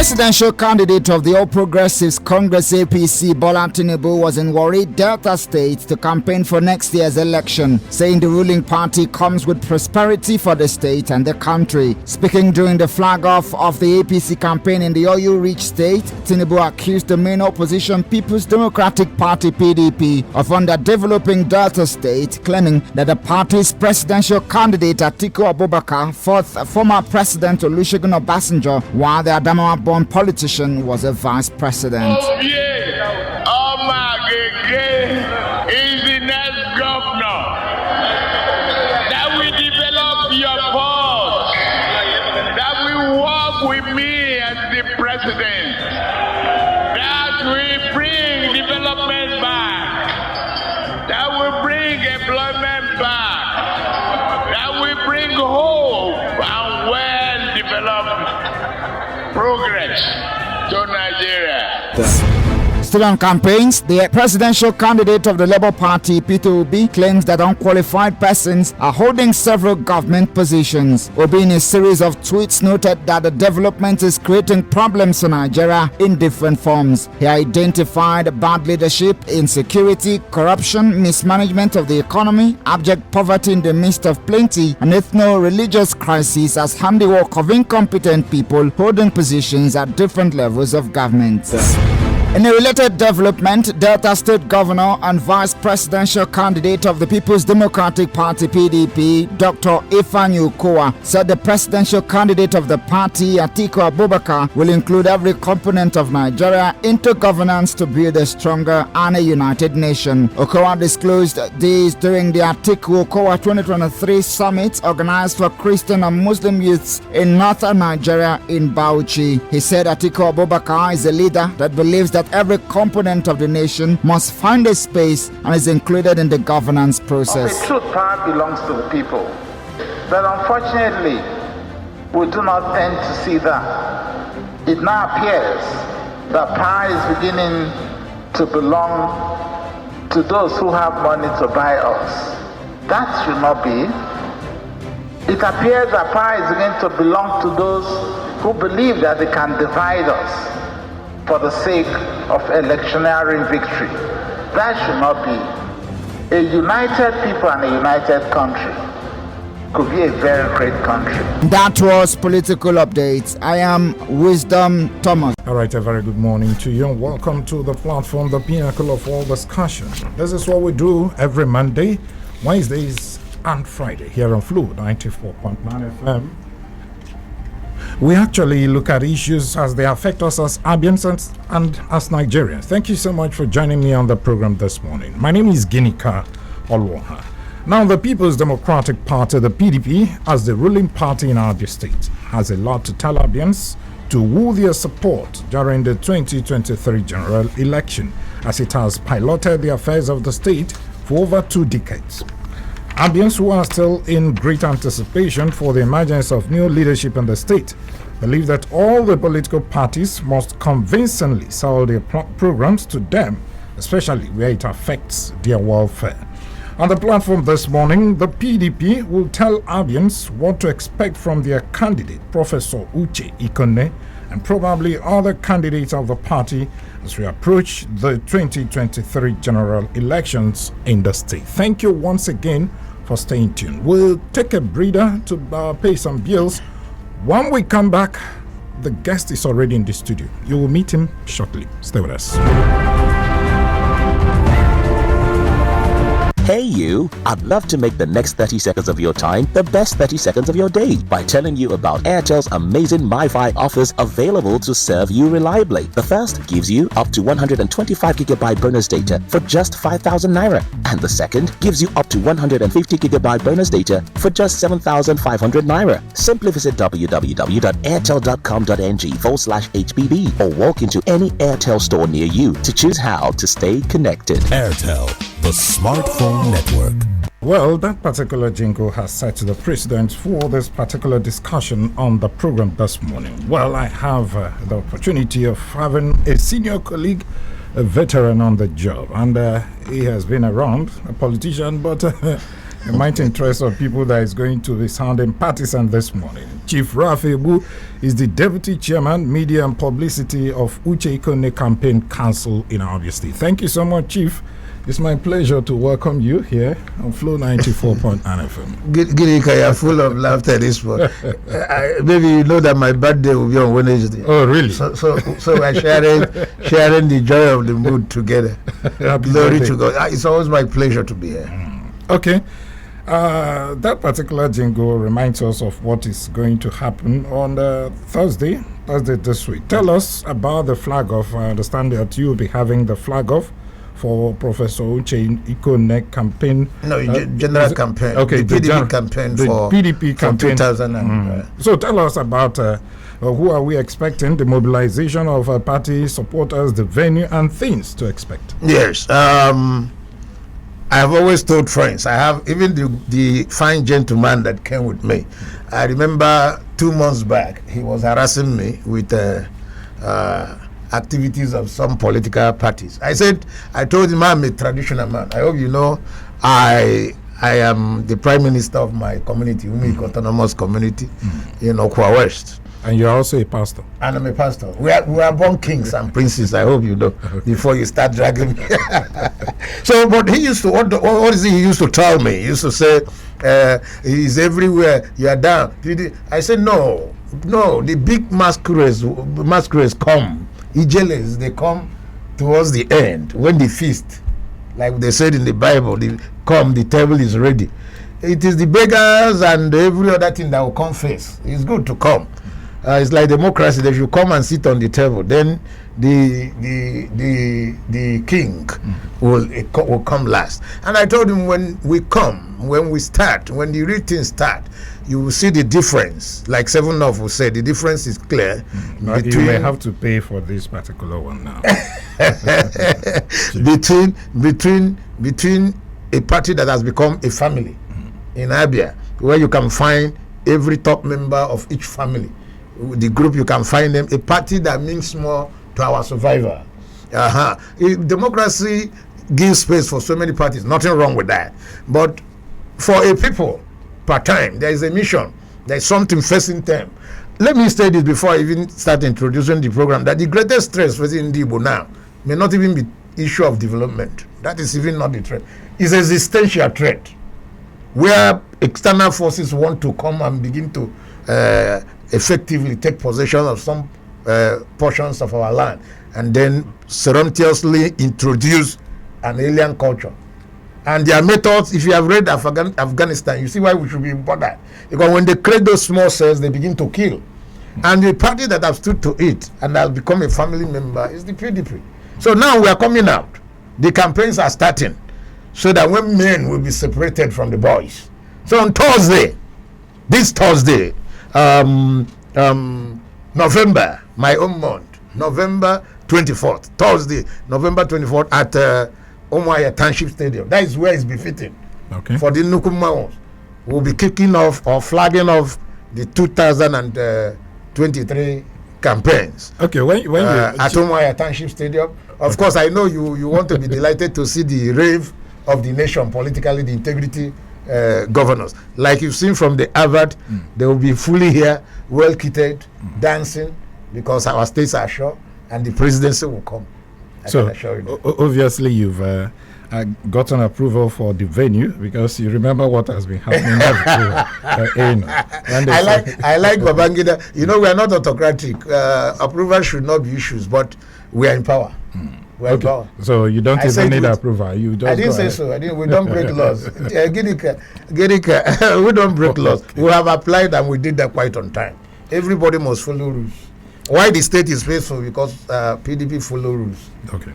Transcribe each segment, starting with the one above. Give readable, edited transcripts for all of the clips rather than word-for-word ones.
presidential candidate of the All Progressives Congress APC, Bola Tinubu, was in Warri, Delta State to campaign for next year's election, saying the ruling party comes with prosperity for the state and the country. Speaking during the flag-off of the APC campaign in the Oyo-Rich state, Tinubu accused the main opposition People's Democratic Party (PDP) of underdeveloping Delta State, claiming that the party's presidential candidate Atiku Abubakar fought former President Olusegun Obasanjo, while the Adamawa-born politician was a vice president. Is the next governor that will develop your port, that will work with me as the president, that will bring development back, that will bring employment back, that will bring hope and well-developed progress to Nigeria. Still on campaigns, the presidential candidate of the Labour Party, Peter Obi, claims that unqualified persons are holding several government positions. Obi, in a series of tweets, noted that the development is creating problems for Nigeria in different forms. He identified bad leadership, insecurity, corruption, mismanagement of the economy, abject poverty in the midst of plenty, and ethno-religious crises as handiwork of incompetent people holding positions at different levels of government. In a related development, Delta State Governor and Vice Presidential candidate of the People's Democratic Party (PDP), Dr. Ifeanyi Okowa, said the presidential candidate of the party, Atiku Abubakar, will include every component of Nigeria into governance to build a stronger and a united nation. Okowa disclosed this during the Atiku Okowa 2023 summit organized for Christian and Muslim youths in northern Nigeria in Bauchi. He said Atiku Abubakar is a leader that believes that every component of the nation must find a space and is included in the governance process. The truth power belongs to the people, but unfortunately, we do not tend to see that. It now appears that power is beginning to belong to those who have money to buy us. That should not be. It appears that power is beginning to belong to those who believe that they can divide us for the sake of electioneering victory. That should not be. A united people and a united country could be a very great country. That was Political Updates. I am Wisdom Thomas. All right, a very good morning to you and welcome to the platform, the pinnacle of all discussion. This is what we do every Monday, Wednesdays and Friday here on Flu 94.9 FM. We actually look at issues as they affect us as Abians and as Nigerians. Thank you so much for joining me on the program this morning. My name is Ginika Olwoha. Now, the People's Democratic Party, the PDP, as the ruling party in Abia State, has a lot to tell Abians to woo their support during the 2023 general election, as it has piloted the affairs of the state for over 2 decades. Abians who are still in great anticipation for the emergence of new leadership in the state believe that all the political parties must convincingly sell their programs to them, especially where it affects their welfare. On the platform this morning, the PDP will tell Abians what to expect from their candidate, Professor Uche Ikonne, and probably other candidates of the party as we approach the 2023 general elections in the state. Thank you once again for staying tuned. We'll take a breather to pay some bills. When we come back, the guest is already in the studio. You will meet him shortly. Stay with us. Hey you, I'd love to make the next 30 seconds of your time the best 30 seconds of your day by telling you about Airtel's amazing MiFi offers available to serve you reliably. The first gives you up to 125GB bonus data for just 5,000 naira, and the second gives you up to 150GB bonus data for just 7,500 naira. Simply visit www.airtel.com.ng/HBB or walk into any Airtel store near you to choose how to stay connected. Airtel, the smartphone network. Well, that particular jingle has set the precedent for this particular discussion on the program this morning. Well, I have the opportunity of having a senior colleague, a veteran on the job, and he has been around, a politician, but the mighty interest of people that is going to be sounding partisan this morning. Chief Rafi Ebu is the Deputy Chairman, Media and Publicity of Uche Ikonne Campaign Council in Abia State. Thank you so much, Chief. It's my pleasure to welcome you here on Flow 94.9 FM. Gidika, you're full of laughter this morning. Maybe you know that my birthday will be on Wednesday. Oh, really? So we're sharing the joy of the mood together. Glory to God. It's always my pleasure to be here. Okay. That particular jingle reminds us of what is going to happen on Thursday this week. Tell us about the flag off. I understand that you'll be having the flag off for Professor Uche Ikonne campaign. No, general campaign. Okay, the PDP campaign for PDP campaign. 2000. So tell us about who are we expecting, the mobilization of party supporters, the venue, and things to expect. Yes. I have always told friends, I have even the fine gentleman that came with me. I remember 2 months back, he was harassing me with activities of some political parties. I told him I'm a traditional man. I hope you know I am the prime minister of my community, Umik Autonomous Community in Okwa West. And you're also a pastor. And I'm a pastor. We are born kings and princes, I hope you know, before you start dragging me. So, but he used to, what is he used to tell me? He used to say, he's everywhere, you are down. I said, no, the big masquerades come. Ijeles, they come towards the end when the feast, like they said in the Bible, the table is ready. It is the beggars and every other thing that will come first. It's good to come. It's like democracy. They should come and sit on the table. Then the king will come last. And I told him when the real things start, you will see the difference. Like Seven of will say, the difference is clear. You may have to pay for this particular one now. between a party that has become a family in Abia, where you can find every top member of each family, the group you can find them, a party that means more to our survival. Democracy gives space for so many parties, nothing wrong with that. But for a people, per time, there is a mission, there is something facing them. Let me say this before I even start introducing the program, that the greatest stress facing Igbo now may not even be issue of development. That is even not the threat. It's existential threat, where external forces want to come and begin to effectively take possession of some portions of our land, and then surreptitiously introduce an alien culture. And their methods, if you have read Afghanistan, you see why we should be bothered. Because when they create those small cells, they begin to kill. And the party that have stood to it and has become a family member is the PDP. So now we are coming out. The campaigns are starting, so that when men will be separated from the boys. So on Thursday, this Thursday, November, my own month, November 24th, Thursday, November 24th at Omoaya Township Stadium. That is where it's befitting. Okay. For the Nukumaons. We'll be kicking off or flagging off the 2023 campaigns. Okay, when you at Omoaya Township Stadium. Of course, I know you want to be delighted to see the rave of the nation, politically, the integrity governors. Like you've seen from the Harvard, they will be fully here, well kitted, dancing, because our states are sure, and the presidency will come. So obviously you've gotten approval for the venue, because you remember what has been happening. I like Babangida. You know, we are not autocratic. Approval should not be issues, but we are in power. We are in power. So you don't even need approval. You just I didn't say so. We don't break laws. Gidika, we don't break laws. We have applied and we did that quite on time. Everybody must follow rules. Why the state is faithful? Because PDP follow rules. Okay.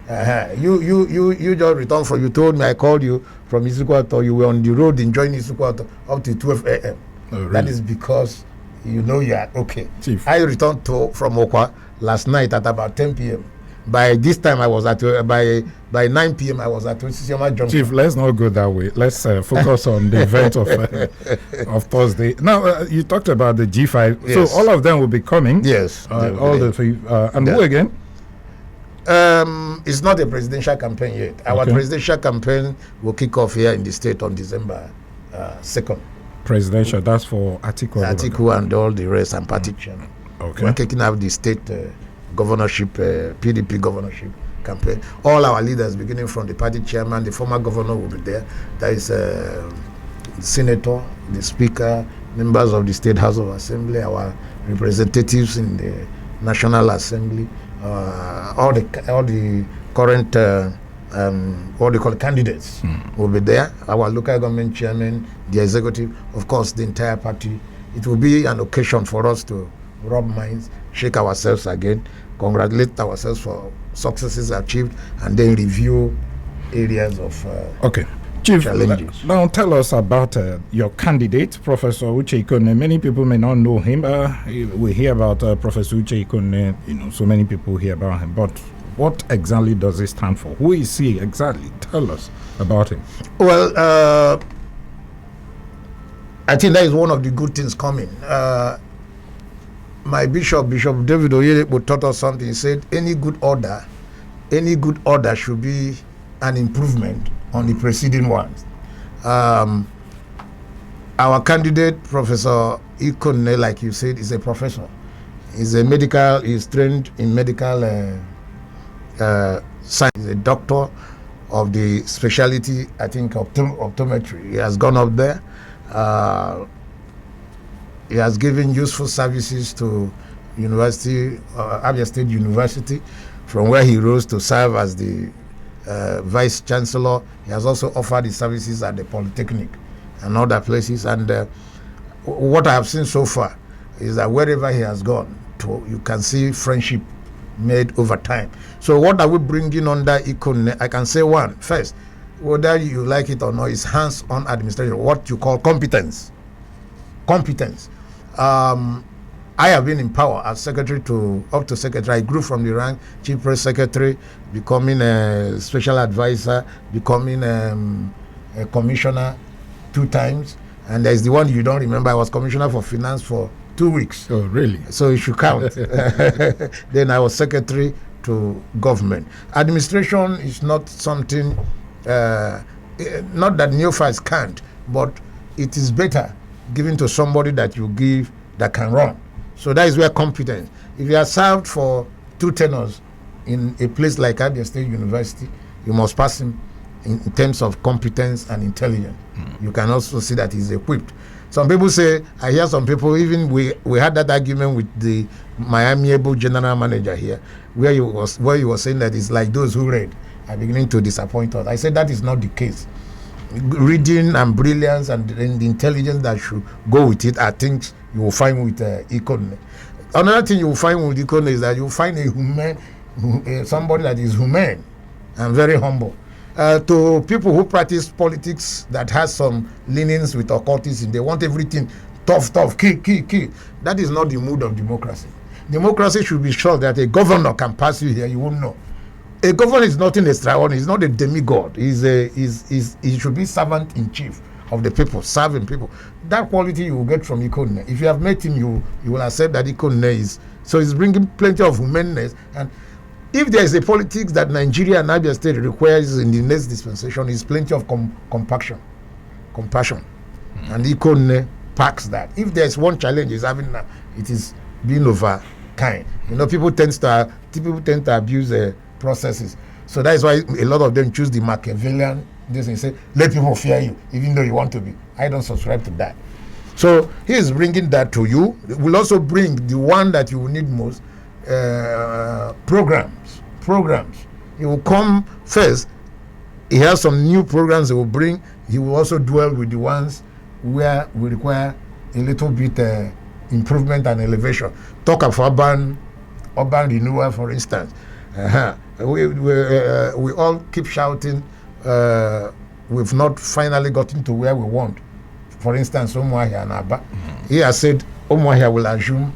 You just returned from. You told me, I called you from Isukwato. You were on the road enjoying Isukwato up to 12 a.m. Oh, really? That is because you know you are okay. Chief. I returned from Okwa last night at about 10 p.m. By this time, I was at by 9 p.m. I was at Osisioma Junction. Chief, let's not go that way. Let's focus on the event of Thursday. Now, you talked about the G5. Yes. So all of them will be coming. Yes. All the three. And who again? It's not a presidential campaign yet. Our presidential campaign will kick off here in the state on December second. Presidential, that's for Atiku. Atiku and all the rest and party chairman. Okay. We're taking out the state governorship, PDP governorship campaign. All our leaders, beginning from the party chairman, the former governor will be there. There is the senator, the speaker, members of the State House of Assembly, our representatives in the National Assembly, all the current what they call candidates will be there. Our local government chairman, the executive, of course, the entire party. It will be an occasion for us to rub minds, shake ourselves again, congratulate ourselves for successes achieved, and then review areas of Chief, challenges. Now tell us about your candidate, Professor Uche Ikonne. Many people may not know him. We hear about Professor Uche Ikonne, so many people hear about him. But what exactly does he stand for? Who is he exactly? Tell us about him. Well, I think that is one of the good things coming. My Bishop David Oyedepo, taught us something. He said, any good order should be an improvement on the preceding ones. Our candidate, Professor Ikonne, like you said, is a professor. He's trained in medical science. He's a doctor of the specialty, I think, optometry. He has gone up there. He has given useful services to Abia State University, from where he rose to serve as the Vice Chancellor. He has also offered his services at the Polytechnic and other places. And what I have seen so far is that wherever he has gone to, you can see friendship made over time. So what are we bringing under Ikonne? I can say one. First, whether you like it or not, is hands-on administration, what you call competence. I have been in power as secretary up to secretary. I grew from the rank chief press secretary, becoming a special advisor, becoming a commissioner 2 times, and there's the one you don't remember. I was commissioner for finance for 2 weeks. Oh, really? So it should count. Then I was secretary to government. Administration is not something, not that neophytes can't, but it is better given to somebody that you give that can run. So that is where competence. If you are served for 2 tenures in a place like Abia State University, you must pass him in terms of competence and intelligence. You can also see that he's equipped. Some people say, I hear some people, even we had that argument with my amiable general manager here, where he was saying that it's like those who read are beginning to disappoint us. I said that is not the case. Reading and brilliance and the intelligence that should go with it are things you will find with Ikonne. Another thing you will find with Ikonne is that you will find somebody that is humane and very humble. To people who practice politics that has some leanings with occultism, they want everything tough, kill. That is not the mood of democracy. Democracy should be sure that a governor can pass you here, you won't know. A governor is nothing extraordinary. He's not a demigod. He should be servant in chief of the people, serving people. That quality you will get from Ikonne. If you have met him, you will accept that Ikonne is. So he's bringing plenty of humaneness. And if there is a politics that Nigeria and Abia State requires in the next dispensation, is plenty of compassion. And Ikonne packs that. If there's one challenge he's having now, it is being over kind. People tend to abuse processes. So that is why a lot of them choose the Machiavellian. They say, let people fear you, even though you want to be. I don't subscribe to that. So he is bringing that to you. We'll also bring the one that you will need most, programs. He will come first. He has some new programs he will bring. He will also dwell with the ones where we require a little bit improvement and elevation. Talk of urban renewal, for instance. We all keep shouting, we've not finally gotten to where we want. For instance, Umuahia and Aba. He has said Umuahia will assume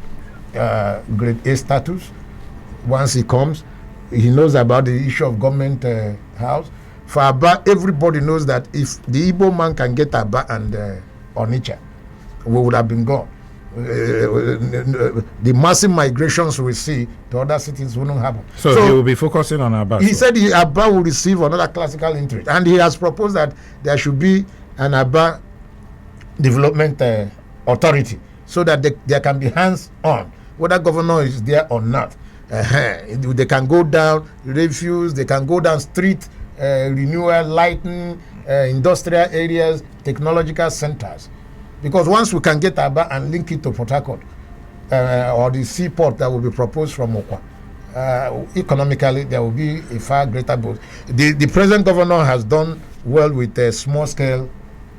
grade A status once he comes. He knows about the issue of government house. For Aba, everybody knows that if the Igbo man can get Aba and Onitsha, we would have been gone. The massive migrations we see to other cities wouldn't happen. So he will be focusing on Abba. He said Abba will receive another classical interest, and he has proposed that there should be an Abba development authority, so that there can be hands-on, whether governor is there or not. They can go down refuse, they can go down street renewal, lighting, industrial areas, technological centers. Because once we can get Abia and link it to Port Harcourt, or the seaport that will be proposed from Okwa, economically there will be a far greater boost. The present governor has done well with a small scale,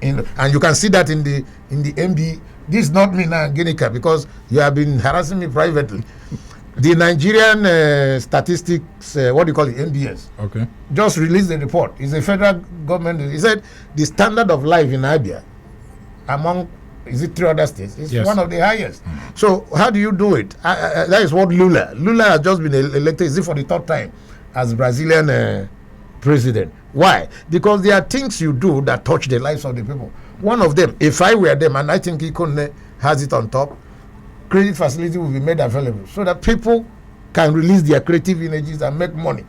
and you can see that in the MB. This is not me now, Ginika, because you have been harassing me privately. The Nigerian statistics, what do you call it, NBS, Okay. just released the report. It's a federal government. He said the standard of life in Abia, among, is it 3 other states, is Yes. one of the highest. So how do you do it? That is what Lula has just been elected, is it for the 3rd time, as Brazilian president. Why? Because there are things you do that touch the lives of the people. One of them, if I were them, and I think Ikonne has it on top, credit facility will be made available so that people can release their creative energies and make money.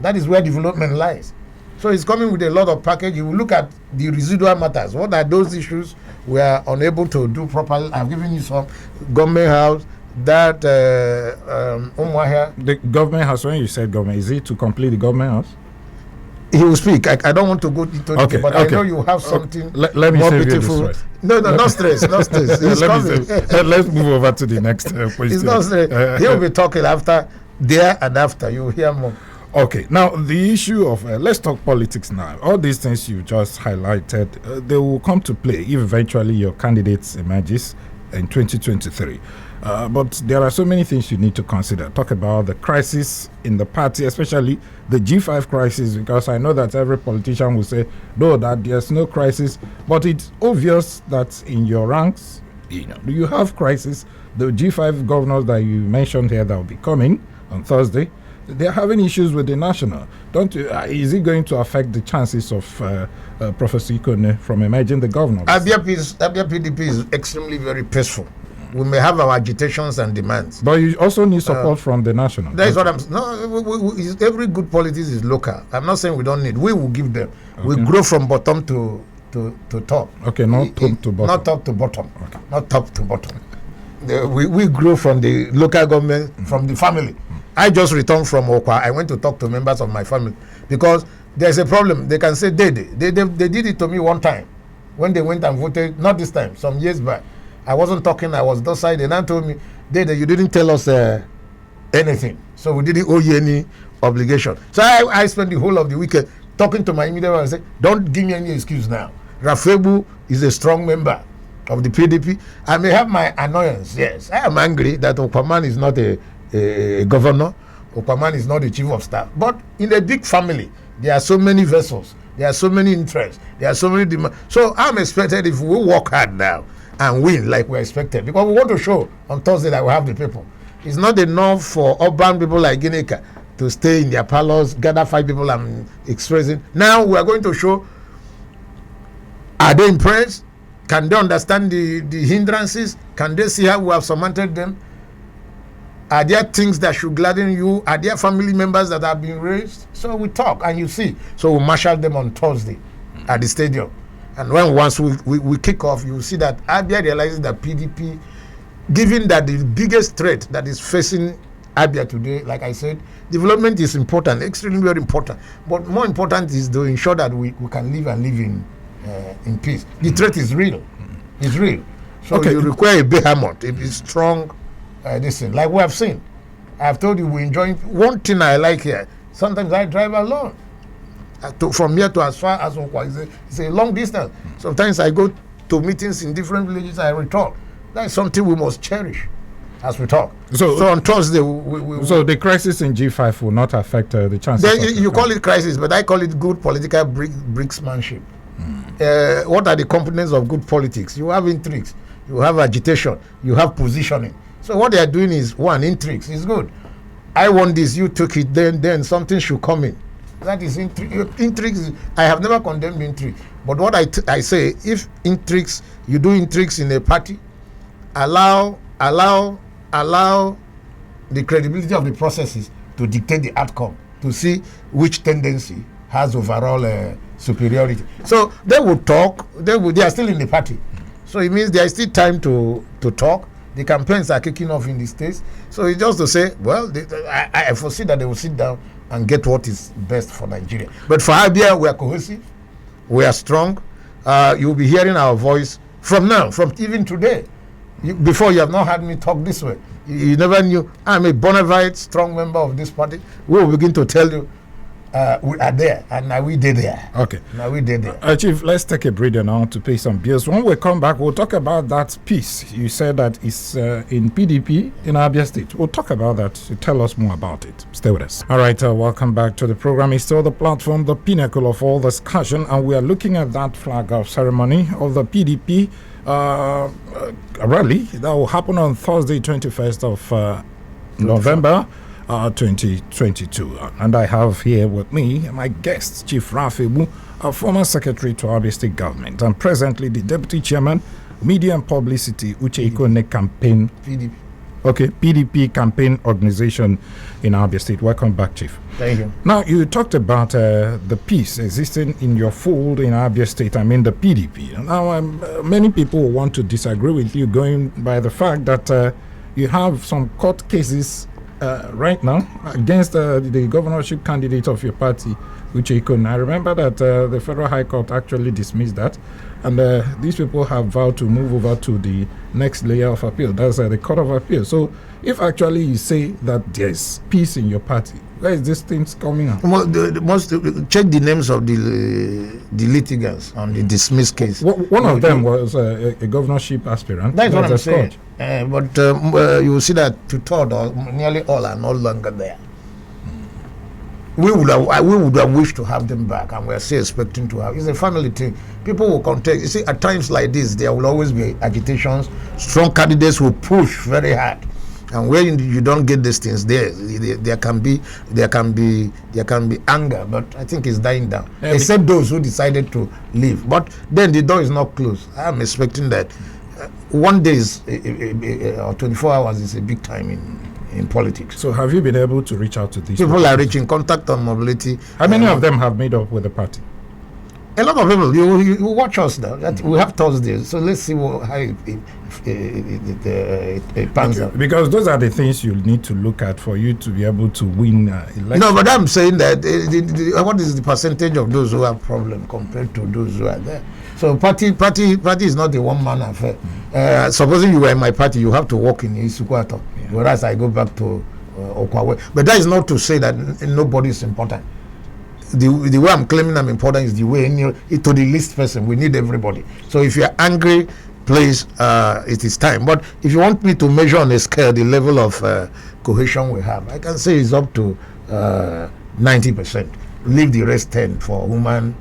That is where development lies. So it's coming with a lot of package. You will look at the residual matters. What are those issues we are unable to do properly? I've given you some. Government house, that The government house, when you said government, is it to complete the government house? he will speak. I don't want to go into Okay, it, but okay. I know you have something Let me more save you the beautiful. stress. No, not stress, not stress. It's coming. Let's move over to the next question. It's not stress. He'll be talking after, there and after. You'll hear more. Okay, now the issue of let's talk politics now. All these things you just highlighted, they will come to play if eventually your candidate emerges in 2023. But there are so many things you need to consider. Talk about the crisis in the party, especially the G5 crisis, because I know that every politician will say, no, that there's no crisis. But it's obvious that in your ranks, you have crisis. The G5 governors that you mentioned here that will be coming on Thursday, they're having issues with the national. Don't you? Is it going to affect the chances of Professor Ikonne from emerging the governor? Abia PDP is extremely very peaceful. We may have our agitations and demands. But you also need support from the national. That is what I'm. No, every good politics is local. I'm not saying we don't need. We will give them. Okay. We grow from bottom to top. Okay, not top to bottom. Not top to bottom. Okay. Not top to bottom. We grow from the local government, from the family. I just returned from Okwa. I went to talk to members of my family because there's a problem. They can say they did it to me one time when they went and voted. Not this time, some years back. I wasn't talking. I was docile. They now told me, Dede, you didn't tell us anything, so we didn't owe you any obligation. So I spent the whole of the weekend talking to my immediate and say, don't give me any excuse now. Rafebu is a strong member of the PDP. I may have my annoyance. Yes, I am angry that Okwaman is not a governor. Okwaman is not the chief of staff. But in a big family, there are so many vessels. There are so many interests. There are so many demands. So I'm expected if we work hard now and win like we're expected, because we want to show on Thursday that we have the people. It's not enough for urban people like Ginika to stay in their parlors, gather 5 people and expressing. Now we are going to show, are they impressed? Can they understand the hindrances? Can they see how we have surmounted them? Are there things that should gladden you? Are there family members that have been raised? So we talk and you see. So we marshal them on Thursday at the stadium. And once we kick off, you will see that Abia realizes that PDP, given that the biggest threat that is facing Abia today, like I said, development is important, extremely very important. But more important is to ensure that we can live and live in peace. The threat is real. It's real. So you require a behemoth, a strong this thing. Like we have seen. I have told you we enjoy. One thing I like here, sometimes I drive alone. From here to as far as Okwa, it's a long distance. Sometimes I go to meetings in different villages, I return. That's something we must cherish as we talk. So on Thursday, so the crisis in G5 will not affect the chances. You call it crisis, but I call it good political bricksmanship. What are the components of good politics? You have intrigues, you have agitation, you have positioning. So what they are doing is, one, intrigues is good. I want this, you took it, then something should come in. That is intrigues. I have never condemned intrigue, but what I say, if intrigues, you do intrigues in a party, allow the credibility of the processes to dictate the outcome, to see which tendency has overall superiority. So they will talk. They are still in the party. So it means there is still time to talk. The campaigns are kicking off in the states. So it's just to say, well, I foresee that they will sit down and get what is best for Nigeria. But for Abia, we are cohesive. We are strong. You'll be hearing our voice from now, from even today. Before, you have not heard me talk this way. You never knew. I'm a bona fide, strong member of this party. We will begin to tell you we are there, and now we did there. Okay. Now we did there. Chief, let's take a breather now to pay some bills. When we come back, we'll talk about that piece. You said that it's in PDP in Abia State. We'll talk about that. So tell us more about it. Stay with us. All right, welcome back to the program. It's still the platform, the pinnacle of all discussion, and we are looking at that flag of ceremony of the PDP rally that will happen on Thursday, 21st of November. 2022, and I have here with me my guest, Chief Rafebu, a former secretary to Abia State Government and presently the Deputy Chairman, Media and Publicity, Ikonne Campaign. PDP. Okay, PDP Campaign Organization in Abia State. Welcome back, Chief. Thank you. Now, you talked about the peace existing in your fold in Abia State, I mean the PDP. Now, many people want to disagree with you going by the fact that you have some court cases right now against the governorship candidate of your party, Ikonne. I remember that the Federal High Court actually dismissed that, and these people have vowed to move over to the next layer of appeal. That's the Court of Appeal. So if actually you say that there's peace in your party, where is this thing coming out? Well, check the names of the litigants on the dismissed case. One of them was a governorship aspirant. That's what I'm saying. But you will see that two-thirds or nearly all are no longer there. We would have wished to have them back, and we are still expecting to have. It's a family thing. People will contest. You see, at times like this, there will always be agitations. Strong candidates will push very hard, and when you don't get these things, there can be anger. But I think it's dying down, except those who decided to leave. But then the door is not closed. I'm expecting that one day or 24 hours is a big time in politics. So have you been able to reach out to these people? Are reaching contact on mobility. How many of them have made up with the party? A lot of people. You watch us now. We have Thursdays, so let's see how it pans out. Because those are the things you need to look at for you to be able to win elections. No, but I'm saying that what is the percentage of those who have problem compared to those who are there? So party is not a one-man affair. Supposing you were in my party, you have to work in Isukwato, whereas I go back to Okwawe. But that is not to say that nobody is important. The way I'm claiming I'm important is the way to the least person. We need everybody. So if you're angry, please, it is time. But if you want me to measure on a scale the level of cohesion we have, I can say it's up to 90%. Leave the rest 10 for human.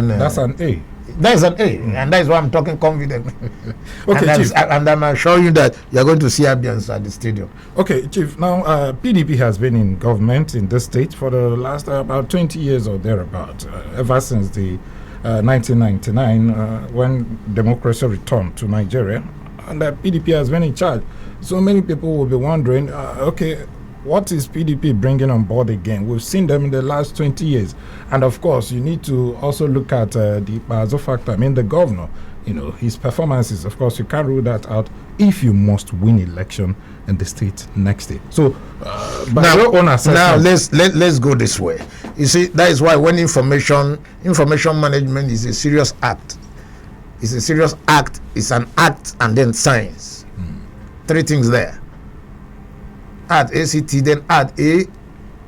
That's an A. That's an A, and that's why I'm talking confident. Okay, Chief. And I'm assuring you that you're going to see Abians at the stadium. Okay, Chief. Now, PDP has been in government in this state for the last about 20 years or thereabout, ever since the 1999 when democracy returned to Nigeria, and PDP has been in charge. So many people will be wondering, okay, what is PDP bringing on board again? We've seen them in the last 20 years. And of course, you need to also look at the Bazo factor. I mean, the governor, his performances. Of course, you can't rule that out if you must win election in the state next day. So, by your own assessment. Now, let's go this way. You see, that is why when information management is a serious act. It's a serious act. It's an act and then science. Three things there. Add ACT, then add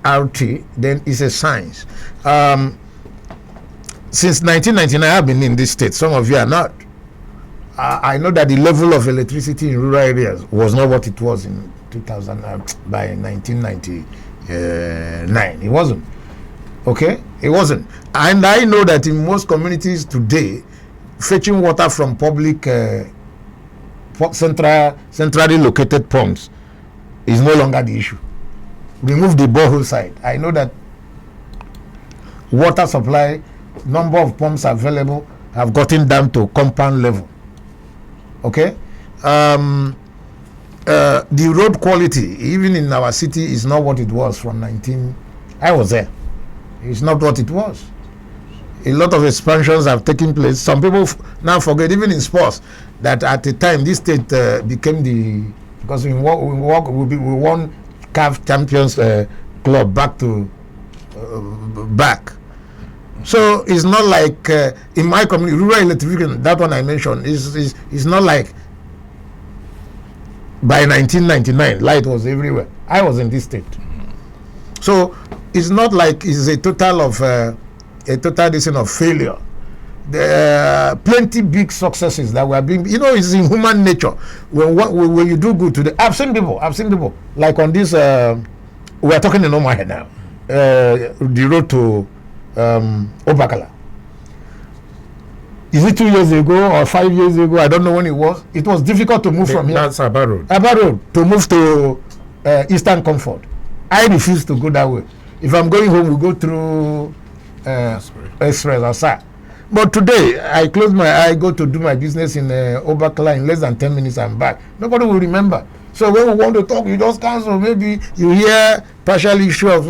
ART, then it's a science. Since 1999, I've been in this state. Some of you are not. I know that the level of electricity in rural areas was not what it was in 2000 by 1999. It wasn't. Okay, it wasn't. And I know that in most communities today, fetching water from public centrally located pumps is no longer the issue. Remove the borehole side. I know that water supply, number of pumps available have gotten down to compound level. Okay? The road quality, even in our city, is not what it was from I was there. It's not what it was. A lot of expansions have taken place. Some people now forget, even in sports, that at the time this state became because we won CAF Champions Club back. So it's not like in my community, rural electrification, that one I mentioned, is not like by 1999 light was everywhere. I was in this state. So it's not like it's a total decision of failure. There are plenty big successes that were being, it's in human nature. When you do good today, I've seen people like on this, we're talking in Omaha now, the road to Obakala. Is it 2 years ago or 5 years ago? I don't know when it was. It was difficult to move from here. That's Abia Road. Abia Road to move to Eastern Comfort. I refuse to go that way. If I'm going home, we go through Express or SAR. But today, I close my eye, go to do my business in Obakala in less than 10 minutes, I'm back. Nobody will remember. So when we want to talk, you just cancel. Maybe you hear partial issue of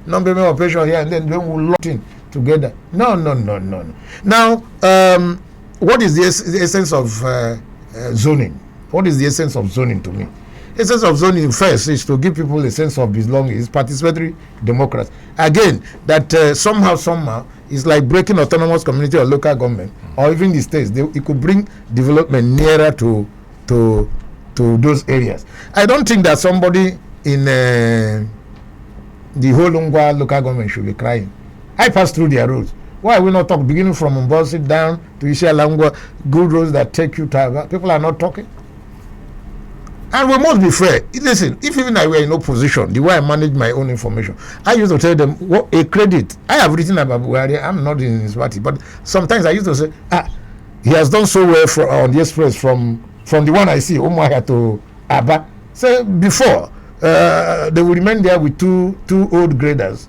non-payment operation here, and then we'll lock in together. No. Now, what is the essence of zoning? What is the essence of zoning to me? Essence of zoning first is to give people a sense of belonging. It's participatory democracy. Again, that somehow is like breaking autonomous community or local government or even the states. It could bring development nearer to those areas. I don't think that somebody in the whole Lungwa local government should be crying. I pass through their roads. Why are we not talking? Beginning from Mbosi down to Isialangwa, good roads that take you to Abia. People are not talking. And we must be fair. Listen, if even I were in opposition, the way I manage my own information, I used to tell them, what a credit. I have written about Buhari. I'm not in his party. But sometimes I used to say, he has done so well on the express from the one I see, Umuahia to Abba. So before, they will remain there with two old graders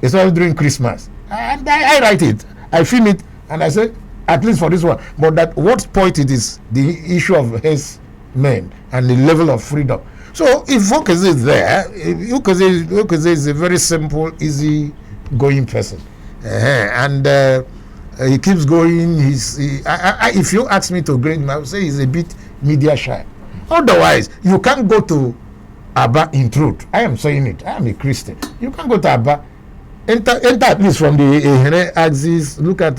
especially during Christmas. And I write it, I film it, and I say, at least for this one. But that what point it is the issue of his men and the level of freedom. So if Okeze is there, Okeze is a very simple, easy going person. And he keeps going. If you ask me to grade him, I would say he's a bit media shy. Otherwise, you can't go to Abba in truth. I am saying it. I am a Christian. You can't go to Abba. Enter at least from the axis. Look at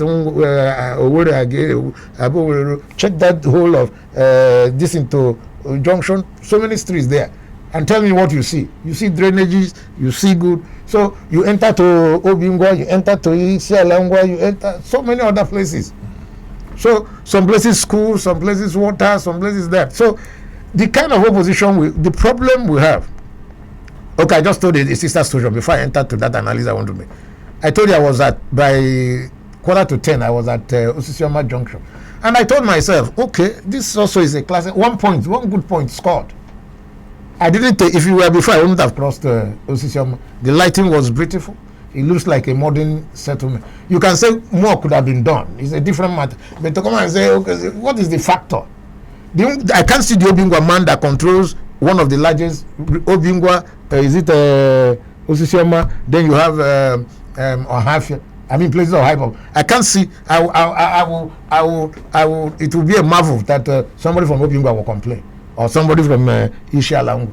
check that whole of this into junction. So many streets there, and tell me what you see. You see drainages. You see good. So you enter to Obingwa. You enter to Isialangwa. You enter so many other places. So some places school, some places water, some places that. So the kind of opposition the problem we have. Okay, I just told you the sister story before I entered to that analysis I want to make. I told you I was by 9:45, I was at Osisioma Junction. And I told myself, okay, this also is a classic. 1 good point scored. I didn't take, if you were before, I wouldn't have crossed Osisioma. The lighting was beautiful. It looks like a modern settlement. You can say more could have been done. It's a different matter. But to come and say, okay, what is the factor? I can't see the Obingwa man that controls one of the largest Obingwa. Is it Osisioma? Then you have Ohafia. I mean, places of hyper. I can't see. I will. It will be a marvel that somebody from Obingwa will complain, or somebody from Isialangu.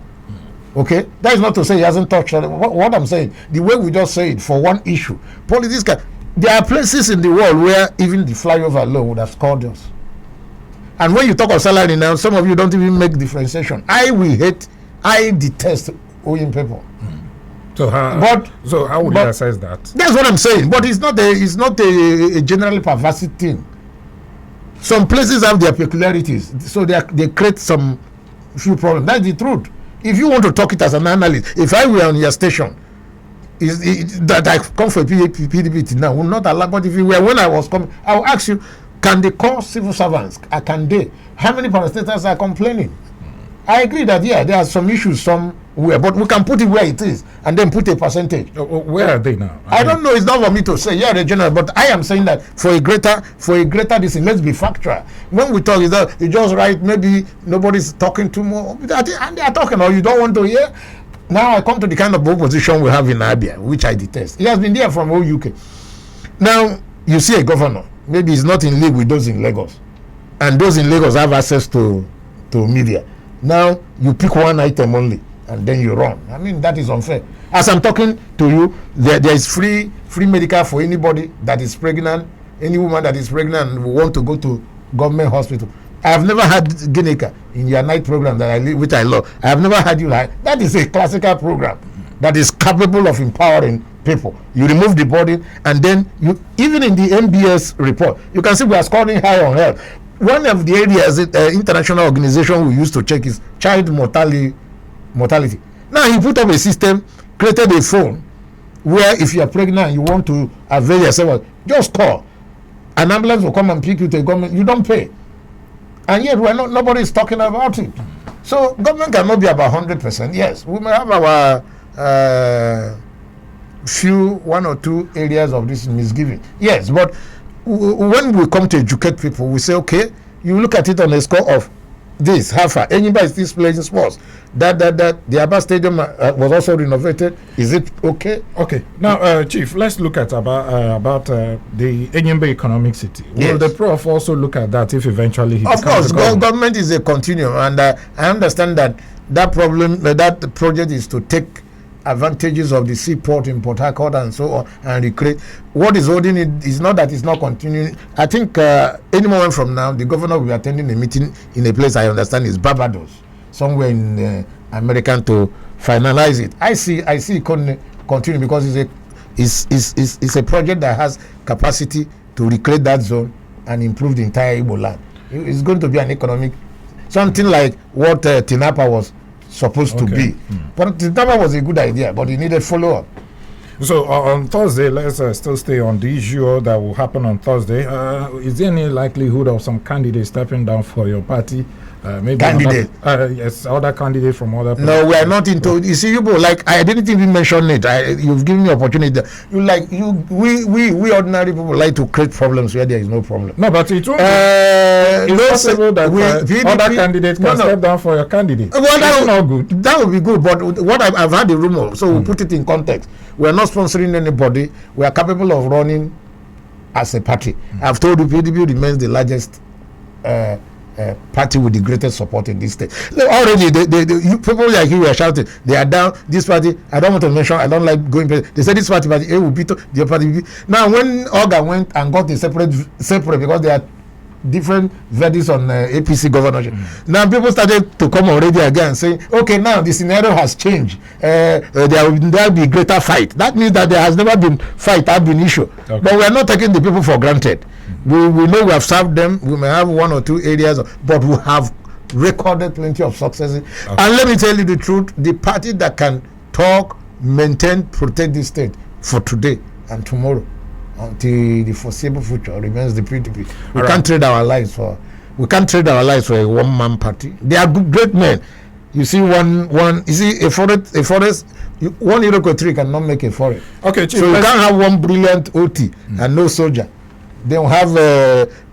Okay, that is not to say he hasn't touched on it. What I'm saying, the way we just say it for one issue, politics. There are places in the world where even the flyover alone would have scored us. And when you talk of salary now, some of you don't even make differentiation. I detest owing people. So how would you assess that? That's what I'm saying. But it's not a generally pervasive thing. Some places have their peculiarities, so they create some few problems. That's the truth. If you want to talk it as an analyst, if I were on your station, that I come for PDP now, will not allow. But if you were when I was coming, I will ask you, can they call civil servants? Can they? How many parastatals are complaining? I agree that there are some issues somewhere, but we can put it where it is and then put a percentage. Where are they now? I don't know. It's not for me to say. Yeah, the general, but I am saying that for a greater this thing, let's be factual. When we talk, you just write. Maybe nobody's talking too much, and they are talking, or you don't want to hear. Now I come to the kind of opposition we have in Abia, which I detest. It has been there from all UK. Now you see a governor, maybe he's not in league with those in Lagos, and those in Lagos have access to media. Now you pick one item only and then you run. I mean, that is unfair. As I'm talking to you, there is free medical for anybody that is pregnant, any woman that is pregnant and want to go to government hospital. I have never had Ginika in your night program that which I love. I have never had you like that. Is a classical program that is capable of empowering people. You remove the burden, and then you, even in the MBS report, you can see we are scoring high on health. One of the areas international organization we used to check is child mortality. Now he put up a system, created a phone where if you are pregnant and you want to avail yourself, just call. An ambulance will come and pick you to a government. You don't pay. And yet nobody is talking about it. So government cannot be about 100%. Yes, we may have our one or two areas of this misgiving. Yes, but when we come to educate people, we say, okay, you look at it on a score of this, how far anybody is still playing sports. That the Abia Stadium was also renovated. Is it okay? Okay. Now, Chief, let's look at about the Enyimba Economic City. Yes. Will the prof also look at that if eventually he Of course, government is a continuum, and I understand that problem, that project is to take advantages of the seaport in Port Harcourt and so on and recreate. What is holding it is not that it's not continuing. I think any moment from now, the governor will be attending a meeting in a place I understand is Barbados, somewhere in America, to finalize it. I see Ikonne continue because it's a project that has capacity to recreate that zone and improve the entire Igbo land. It's going to be an economic, something like what Tinapa was supposed to be. But Tinapa was a good idea, but it needed follow-up. So on Thursday, let's still stay on the issue that will happen on Thursday. Is there any likelihood of some candidates stepping down for your party? Maybe candidate? Yes, other candidate from other. No, we are not into. You see, you like I didn't even mention it. You've given me opportunity. We ordinary people like to create problems where there is no problem. No, but it won't. It's possible that other candidates can step down for your candidate. Well, that's not good. That would be good, but what I've had a rumor, so we'll put it in context. We are not sponsoring anybody. We are capable of running as a party. I've told you, PDP remains the largest party with the greatest support in this state. Already, people like you are shouting, they are down. This party, I don't want to mention, I don't like going. They say this party A will beat the party B. Now, when Oga went and got a separate because they are different verdicts on APC governorship. Now people started to come already again saying, okay, now the scenario has changed. There will be greater fight. That means that there has never been fight, have been issue. Okay. But we are not taking the people for granted. We know we have served them. We may have one or two areas, but we have recorded plenty of successes. Okay. And let me tell you the truth, the party that can talk, maintain, protect the state for today and tomorrow until the foreseeable future remains the PDP. We can't trade our lives for a one-man party. They are great men. You see you see a forest 1 Iroko tree cannot make a forest. Okay, Chief, so you can't have one brilliant OT and no soldier. They will have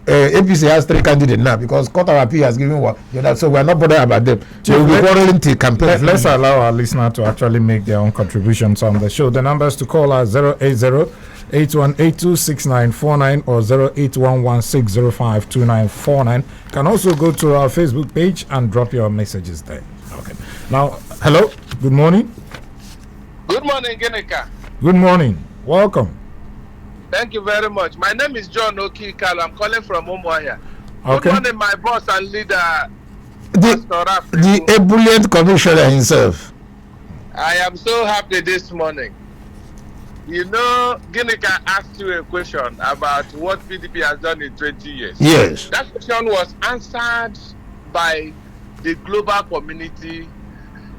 APC has 3 candidates now because Kotarapi has given one. So we are not bothered about them. So we'll be quarreling till campaign. Let's allow our listener to actually make their own contributions on the show. The numbers to call are 080-8182-6949 or 08116052949. You can also go to our Facebook page and drop your messages there. Okay. Now, hello. Good morning. Good morning, Genika. Good morning. Welcome. Thank you very much. My name is John Okikalo. I'm calling from Umuahia. Okay. Good morning, my boss and leader, the ebullient commissioner himself. I am so happy this morning. You know, Ginika asked you a question about what PDP has done in 20 years. Yes. That question was answered by the global community,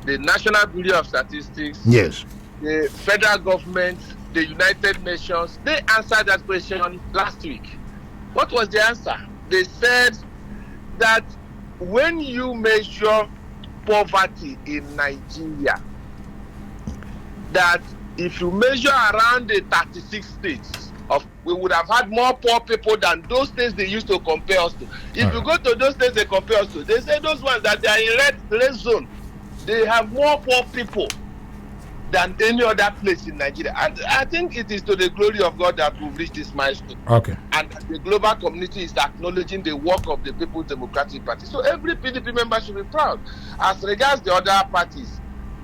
the National Bureau of Statistics, yes, the federal government, the United Nations. They answered that question last week. What was the answer? They said that when you measure poverty in Nigeria, that if you measure around the 36 states, we would have had more poor people than those states they used to compare us to. If you go to those states they compare us to, they say those ones that they are in red zone, they have more poor people than any other place in Nigeria. And I think it is to the glory of God that we've reached this milestone. Okay. And the global community is acknowledging the work of the People's Democratic Party. So every PDP member should be proud. As regards the other parties,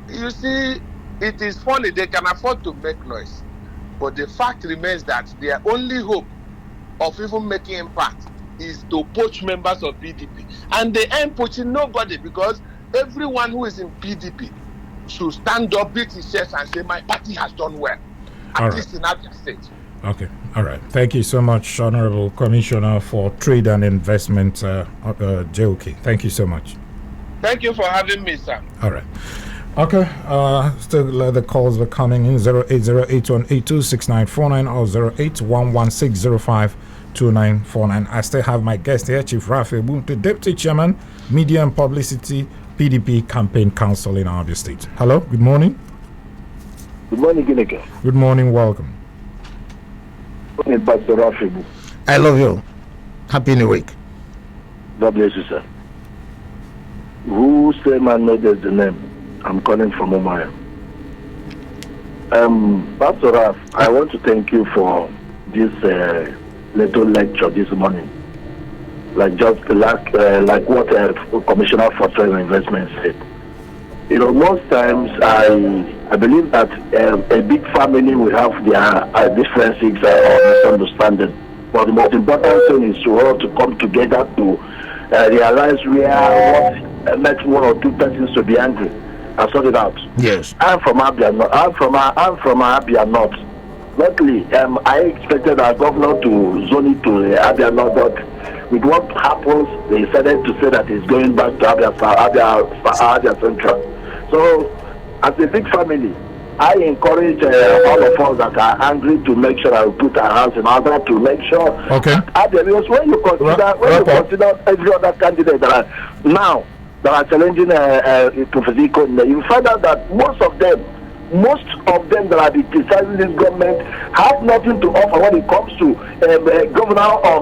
you see, it is funny, they can afford to make noise. But the fact remains that their only hope of even making impact is to poach members of PDP. And they ain't poaching nobody, because everyone who is in PDP should stand up, beat his chest and say, my party has done well, at least in Abia State. Okay, all right. Thank you so much, Honorable Commissioner for Trade and Investment, JOK. Thank you so much. Thank you for having me, sir. All right. Okay, still the calls are coming in 08081826949 or 08116052949. I still have my guest here, Chief Raphael Bunte, Deputy Chairman, Media and Publicity, PDP Campaign Council in Abia State. Hello, good morning. Good morning, Ikonne. Good morning, welcome. Good morning, Pastor Raphael. I love you. Happy New Week. God bless you, sir. Who say man knows the name? I'm calling from Omaya. Pastor Raf, I want to thank you for this little lecture this morning. Like what Commissioner for Trade and Investment said. You know, most times I believe that a big family will have their differences or misunderstanding. But the most important thing is to all to come together to realize what makes one or two persons to be angry and sort it out. Yes. I'm from Abia. I'm from Abia North. Luckily, I expected our governor to zone it to Abia North, but with what happens, they decided to say that he's going back to Abia Central. So, as a big family, I encourage all of us that are angry to make sure that we put our hands in order to make sure. Okay. Because when you consider every other candidate that are challenging Professor Ikonne, you find out that most of them that are criticizing this government have nothing to offer when it comes to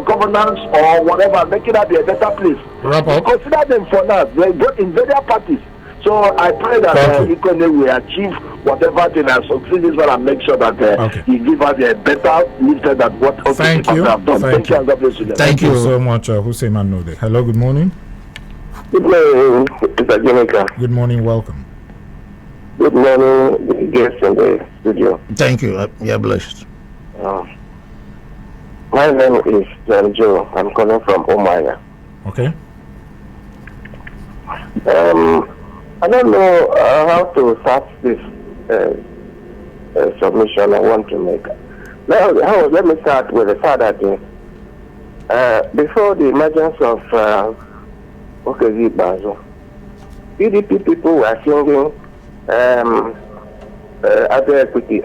governance or whatever, making it a better place. Consider them for now. They go in various parties. So I pray that Ikonne will achieve whatever thing and succeed this one and make sure that he give us a better lifted than what other people have done. Thank you and God bless you. Thank you so much, Hussein Manode. Hello, good morning. Good morning, Mr. Jamaica. Good morning, welcome. Good morning, the guests in the studio. Thank you. You're blessed. My name is Joe. I'm calling from Omaya. Okay. I don't know how to start this submission I want to make. Now, let me start with the fact that before the emergence of Bazo, PDP people were singing Abia Equity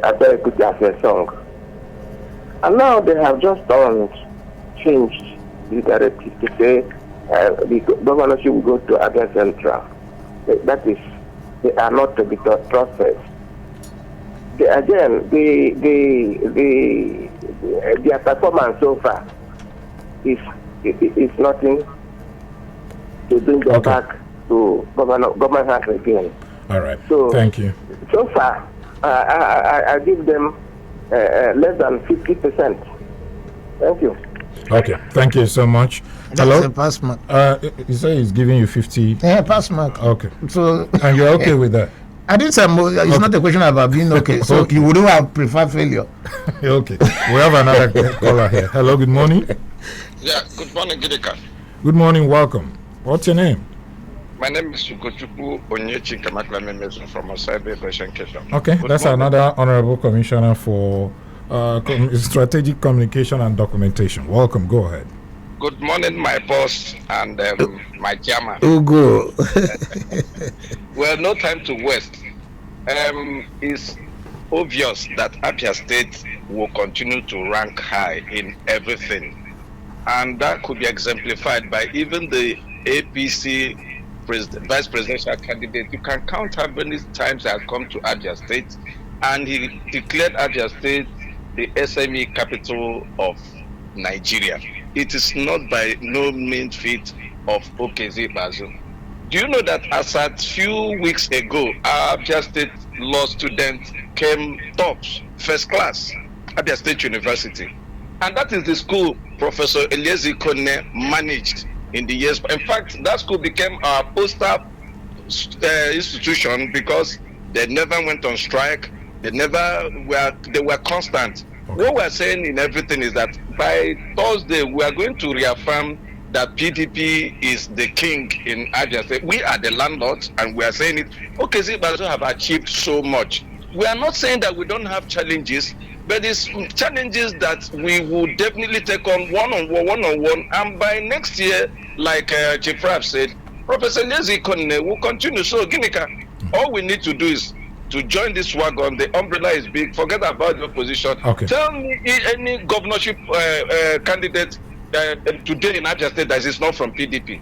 as a song. And now they have just changed the directive to say the governorship will go to Abia Central. That is, they are not to be trusted. Their performance so far is nothing to bring them back to government again. All right. So, thank you. So far, I give them less than 50%. Thank you. Okay. Thank you so much. Hello. That's a pass mark. You say he's giving you 50. Yeah, pass mark. Okay. So and you're okay with that? I didn't say it's not a question about being okay. So you wouldn't have preferred failure. Okay. We have another caller here. Hello. Good morning. Yeah. Good morning, Gideka. Good morning. Welcome. What's your name? My name is Sukochukwu Onyechi Kamaklame Mason from Osaibe Beshenkesha. Okay, that's another honorable commissioner for strategic communication and documentation. Welcome, go ahead. Good morning, my boss and my chairman. Ugo. Well, no time to waste. It's obvious that Abia State will continue to rank high in everything. And that could be exemplified by even the APC vice presidential candidate. You can count how many times he has come to Abia State, and he declared Abia State the SME capital of Nigeria. It is not by no means feat of Okezie Bazu. Do you know that as at few weeks ago, our Abia State law student came tops, first class, Abia State University. And that is the school Professor Ikonne managed in the years. In fact, that school became our poster institution because they never went on strike. They were constant. Okay. What we're saying in everything is that by Thursday, we are going to reaffirm that PDP is the king in Abia State. We are the landlords, and we are saying it. Okay, Zibazo have achieved so much. We are not saying that we don't have challenges, but it's challenges that we will definitely take on one-on-one, and by next year, like Chief Rap said, Professor Ikonne will continue. So, Ginika, all we need to do is to join this wagon. The umbrella is big. Forget about the opposition. Okay. Tell me any governorship candidate today in Abia State that is not from PDP.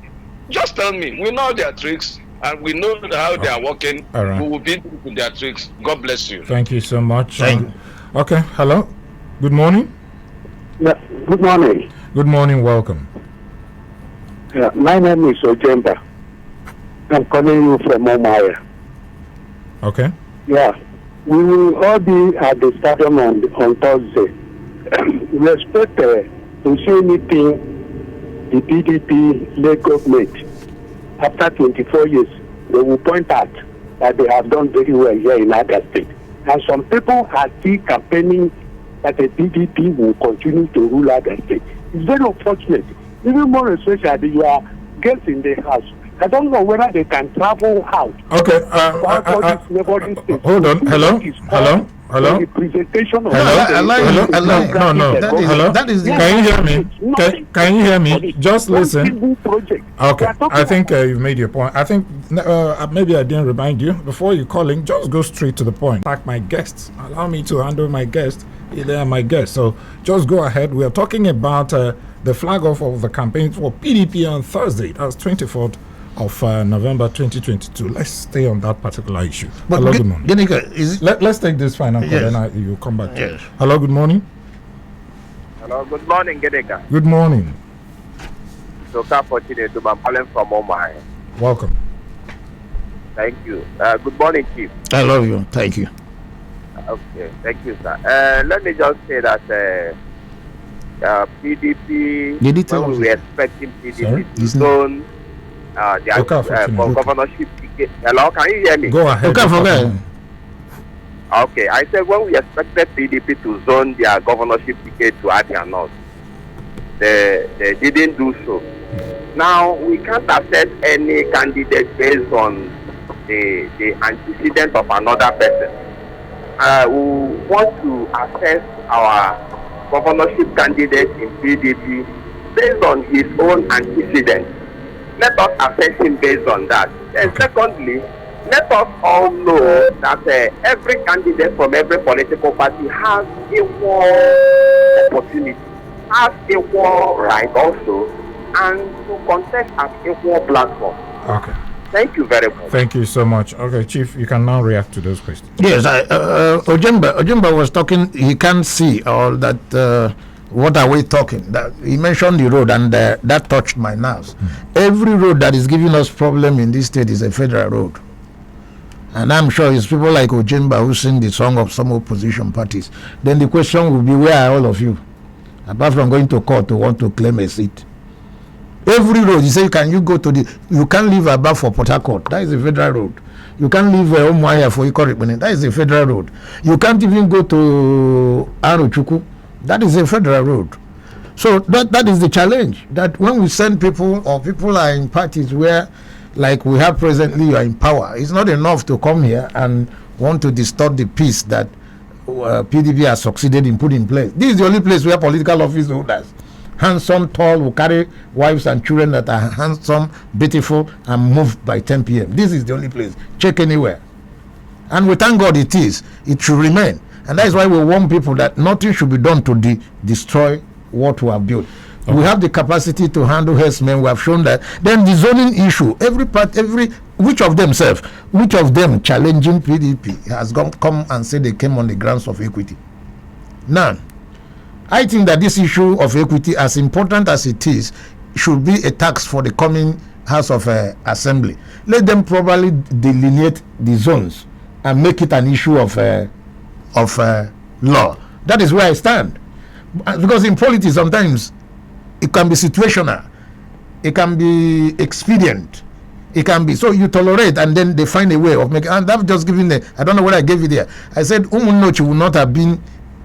Just tell me. We know their tricks and we know how they are working. All right. We will be with their tricks. God bless you. Thank you so much. Okay. Hello. Good morning. Yeah. Good morning. Good morning. Welcome. Yeah. My name is Ojemba. I'm calling you from Omaya. Okay. Yeah. We will all be at the stadium on Thursday. We expect to see anything the PDP-led government after 24 years. They will point out that they have done very well here in Abia State. And some people are still campaigning that the PDP will continue to rule Abia State. It's very unfortunate. Even more especially, you are guests in the house. I don't know whether they can travel out. Okay. Hold on. Hello. The presentation of hello. That is. Can you hear me? Can you hear me? Just listen. Okay. I think you've made your point. I think maybe I didn't remind you before you calling. Just go straight to the point. Like my guests, allow me to handle my guests. They are my guests. So just go ahead. We are talking about the flag off of the campaign for PDP on Thursday. That's 24th of November 2022. Let's stay on that particular issue. But hello, good morning. Let's take this final call, then you come back. Yes. Hello, good morning. Hello, good morning, Gedeka. Good morning. So, I'm calling from Omai. Welcome. Thank you. Good morning, Chief. I love you. Thank you. Okay, thank you, sir. Let me just say that PDP, when we were expecting PDP to zone for governorship ticket. Hello, can you hear me? Go ahead. Okay, I said when we expected PDP to zone their governorship ticket to Abia North, they didn't do so. Now, we can't assess any candidate based on the antecedent of another person. We want to assess our governorship candidate in PDP based on his own antecedent. Let us assess him based on that. And secondly, let us all know that every candidate from every political party has equal opportunity, has equal right also, and to contest at equal platform. Okay. Thank you very much. Thank you so much. Okay, Chief, you can now react to those questions. Yes, Ojemba was talking. He can't see all that. What are we talking? That he mentioned the road, and that touched my nerves. Every road that is giving us problem in this state is a federal road, and I'm sure it's people like Ojemba who sing the song of some opposition parties. Then the question will be, where are all of you? Apart from going to court to want to claim a seat. Every road, you say, can you go to you can't leave Abia for Port Harcourt. That is a federal road. You can't leave Umuahia for Ikonne. That is a federal road. You can't even go to Arochukwu. That is a federal road. So that is the challenge. That when we send people, or people are in parties where, like we have presently, you are in power, it's not enough to come here and want to distort the peace that PDP has succeeded in putting in place. This is the only place where political office holders, handsome, tall, will carry wives and children that are handsome, beautiful, and move by 10 p.m. This is the only place. Check anywhere. And we thank God it is. It should remain. And that is why we warn people that nothing should be done to destroy what we have built. Okay. We have the capacity to handle herdsmen. We have shown that. Then the zoning issue, which of them challenging PDP has come and said they came on the grounds of equity? None. I think that this issue of equity, as important as it is, should be a tax for the coming House of Assembly. Let them probably delineate the zones and make it an issue of law. That is where I stand. Because in politics, sometimes it can be situational, it can be expedient, it can be so you tolerate, and then they find a way of making. And I've just given I don't know what I gave you there. I said Umunnochi would not have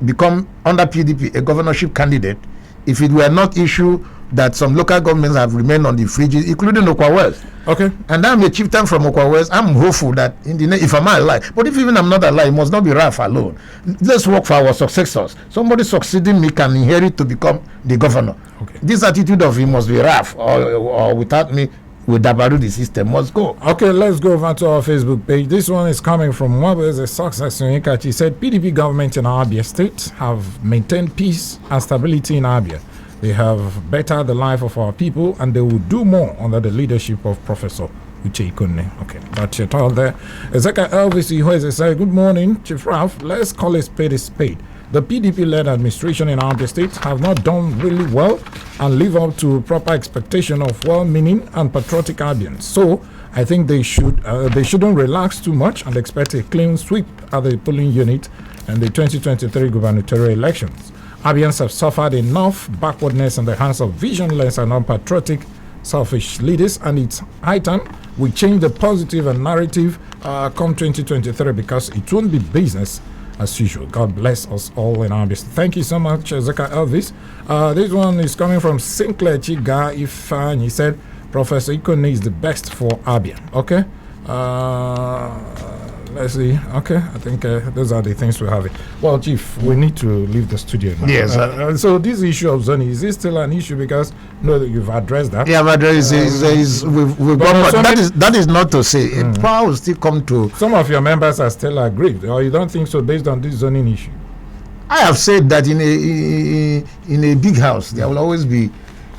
become under PDP a governorship candidate if it were not issue that some local governments have remained on the fringes, including Okwa West. Okay. And I'm a chieftain from Okwa West. I'm hopeful that if I'm alive, but if even I'm not alive, it must not be Ralph alone. Let's work for our successors. Somebody succeeding me can inherit to become the governor. Okay. This attitude of he must be Ralph or without me, with Dabaru, the system must go. Okay, let's go over to our Facebook page. This one is coming from Mwabeze Success in Ikachi. He said PDP government in Abia state have maintained peace and stability in Abia. They have bettered the life of our people, and they will do more under the leadership of Professor Ikonne. Okay, that's your talk there. Ezekiel Elvis Ihoeze said, good morning, Chief Ralph. Let's call a spade a spade. The PDP-led administration in Abia State have not done really well and live up to proper expectation of well-meaning and patriotic Abians. So I think they shouldn't relax too much and expect a clean sweep at the polling unit in the 2023 gubernatorial elections. Abians have suffered enough backwardness in the hands of visionless and unpatriotic, selfish leaders, and it's high time we change the positive and narrative come 2023, because it won't be business as usual. God bless us all in our business. Thank you so much, Zeka Elvis. This one is coming from Sinclair Chiga Ifan. He said, Professor Ikonne is the best for Abia. Okay. Let's see. Okay, I think those are the things we have. Well, Chief, we need to leave the studio now. Yes. So this issue of zoning, is it still an issue? Because you've addressed that. Yeah, but that is not to say power will still come to. Some of your members are still aggrieved, or you don't think so based on this zoning issue? I have said that in a big house there will always be.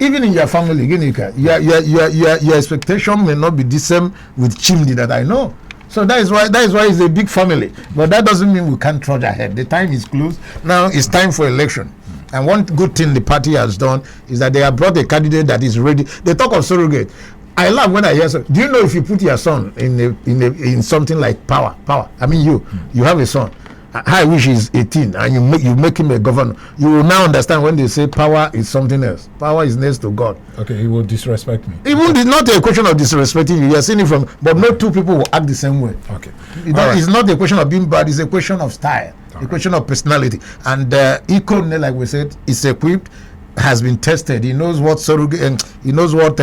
Even in your family, your expectation may not be the same with chimney that I know. So that is why it's a big family. But that doesn't mean we can't trudge ahead. The time is close. Now it's time for election. And one good thing the party has done is that they have brought a candidate that is ready. They talk of surrogate. I laugh when I hear so. Do you know if you put your son in something like power? I mean you have a son. I wish he's 18 and you make him a governor. You will now understand when they say power is something else. Power is next to God. Okay, he will disrespect me. It's not a question of disrespecting you. You are seeing it from, but no two people will act the same way. Okay. It's not a question of being bad. It's a question of style, a question of personality. And Ikonne, like we said, is equipped, has been tested. He knows what he knows what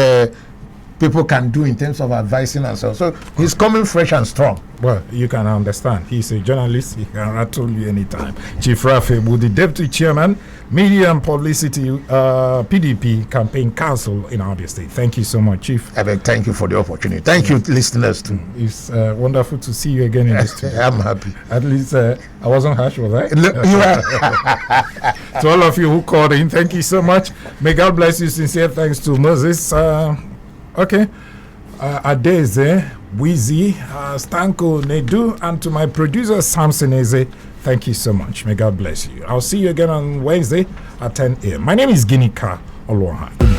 people can do in terms of advising and so he's coming fresh and strong. Well, you can understand. He's a journalist. He can rattle you anytime. Chief Rafi, the Deputy Chairman, Media and Publicity, PDP Campaign Council in Abia State. Thank you so much, Chief. Thank you for the opportunity. Thank you, listeners, too. It's wonderful to see you again in the studio. I'm happy. At least I wasn't harsh, was I? No, you are. To all of you who called in, thank you so much. May God bless you. Sincere thanks to Moses. Okay. Adeze, Wheezy, Stanko, Nedu, and to my producer Samson Eze, thank you so much. May God bless you. I'll see you again on Wednesday at 10 a.m. My name is Ginika Oluwaha.